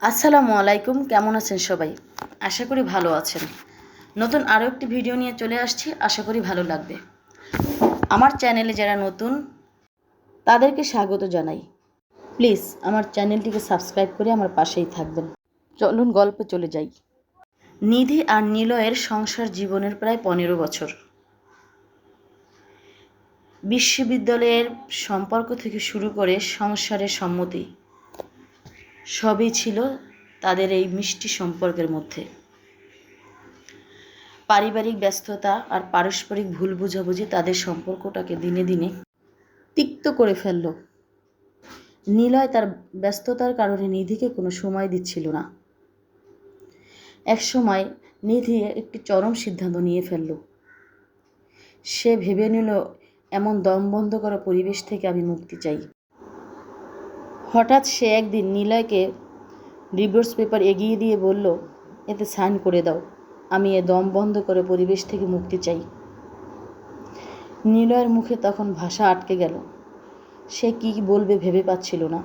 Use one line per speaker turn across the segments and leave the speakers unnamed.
আসসালামু আলাইকুম, কেমন আছেন সবাই? আশা করি ভালো আছেন। নতুন আরও একটি ভিডিও নিয়ে চলে আসছি, আশা করি ভালো লাগবে। আমার চ্যানেলে যারা নতুন তাদেরকে স্বাগত জানাই। প্লিজ আমার চ্যানেলটিকে সাবস্ক্রাইব করে আমার পাশেই থাকবেন। চলুন গল্পে চলে যাই। নিধি আর নিলয়ের সংসার জীবনের প্রায় 15 বছর। বিশ্ববিদ্যালয়ের সম্পর্ক থেকে শুরু করে সংসারের সম্মতি সবই ছিল তাদের এই মিষ্টি সম্পর্কের মধ্যে। পারিবারিক ব্যস্ততা আর পারস্পরিক ভুল বোঝাবুঝি তাদের সম্পর্কটাকে দিনে দিনে তিক্ত করে ফেলল। নিলয় তার ব্যস্ততার কারণে নিধিকে কোনো সময় দিচ্ছিল না। একসময় নিধি একটি চরম সিদ্ধান্ত নিয়ে ফেলল। সে ভেবে নিল, এমন দম বন্ধ করা পরিবেশ থেকে আমি মুক্তি চাই। হঠাৎ সে একদিন নিলয়কে ডিভোর্স পেপার এগিয়ে দিয়ে বলল, এতে সাইন করে দাও, আমি এ দম বন্ধ করে পরিবেশ থেকে মুক্তি চাই। নিলয়ের মুখে তখন ভাষা আটকে গেল। সে কি বলবে ভেবে পাচ্ছিল না।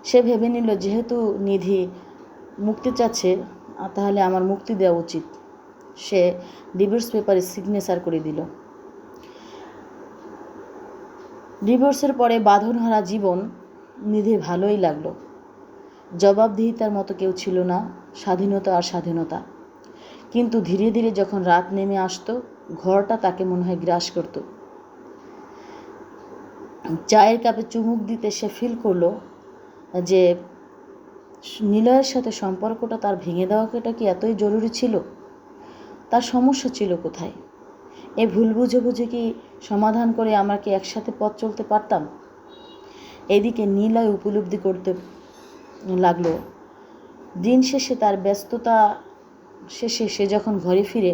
সে ভেবে নিল, যেহেতু নিধি মুক্তি চাচ্ছে তাহলে আমার মুক্তি দেওয়া উচিত। সে ডিভোর্স পেপারে সিগনেচার করে দিল। ডিভোর্সের পরে বাঁধনহারা জীবন নিধির ভালোই লাগলো। জবাবদিহিতার মতো কেউ ছিল না, স্বাধীনতা আর স্বাধীনতা। কিন্তু ধীরে ধীরে যখন রাত নেমে আসতো, ঘরটা তাকে মনে হয় গ্রাস করত। চায়ের কাপে চুমুক দিতে সে ফিল করলো যে নিলয়ের সাথে সম্পর্কটা তার ভেঙে দেওয়াটা কি এতই জরুরি ছিল? তার সমস্যা ছিল কোথায়? এই ভুল বুঝে কি সমাধান করে আমরা কি একসাথে পথ চলতে পারতাম? এদিকে নিলয় উপলব্ধি করতে লাগলো, দিন শেষে তার ব্যস্ততা শেষে সে যখন ঘরে ফিরে,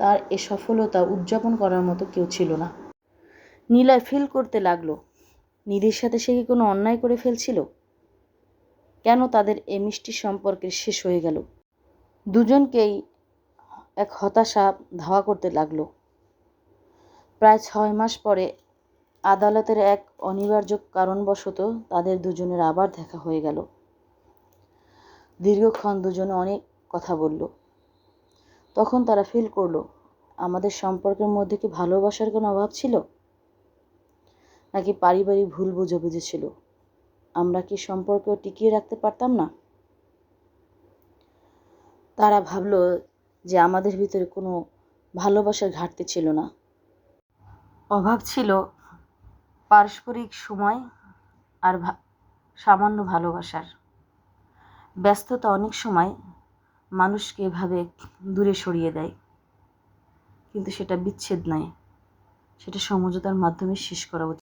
তার এ সফলতা উদযাপন করার মতো কেউ ছিল না। নিলয় ফিল করতে লাগলো, নিধির সাথে সে কি কোনো অন্যায় করে ফেলছিল? কেন তাদের এ মিষ্টি সম্পর্কের শেষ হয়ে গেল? দুজনকেই এক হতাশা ধাওয়া করতে লাগলো। প্রায় 6 মাস পরে আদালতের এক অনিবার্য কারণবশত তাদের দুজনের আবার দেখা হয়ে গেল। দীর্ঘক্ষণ দুজনে অনেক কথা বলল। তখন তারা ফিল করলো, আমাদের সম্পর্কের মধ্যে কি ভালোবাসার কোনো অভাব ছিল, নাকি পারিবারিক ভুল বুঝাবুঝি ছিল? আমরা কি সম্পর্ক টিকিয়ে রাখতে পারতাম না? তারা ভাবলো যে আমাদের ভিতরে কোনো ভালোবাসার ঘাটতি ছিল না, অভাব ছিল পারস্পরিক সময় আর সামান্য ভালোবাসার। ব্যস্ততা অনেক সময় মানুষকে এভাবে দূরে সরিয়ে দেয়, কিন্তু সেটা বিচ্ছেদ নয়, সেটা সমঝোতার মাধ্যমে শেষ করা উচিত।